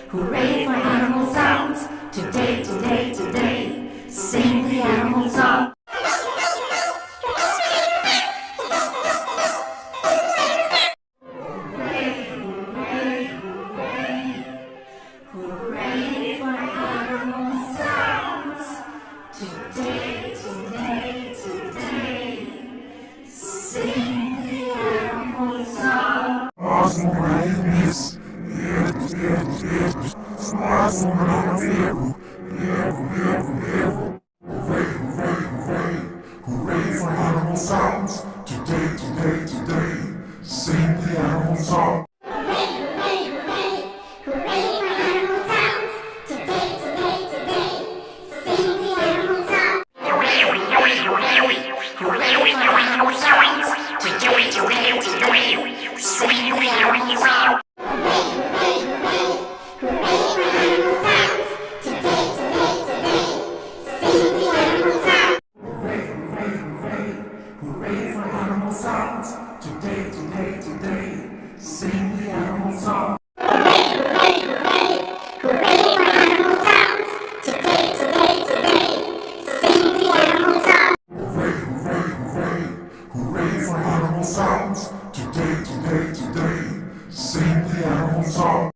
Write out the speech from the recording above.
Hooray for animal sounds! Today, today, today, sing the animal song. Hooray, hooray, hooray, hooray for animal sounds! Today, today, today, sing the animal song. Hooray for animal sounds! Today, today, today, sing the animal song. Hooray, hooray, hooray, hooray for animal sounds! Today, today, today, sing the animal song. Hooray, hooray, hooray, hooray for animal sounds! Today, today, today, sing the animal song. Hooray, hooray, hooray, hooray for animal sounds! Today, today, today, sing the animal song. Hooray, hooray, hooray, hooray for animal sounds. Today, today, today, sing the animal song. Hooray, hooray, hooray, hooray for animal sounds! Today, today, today, sing the animal song. Hooray, hooray, hooray, hooray for animal sounds. Today, today, today, sing the animal song.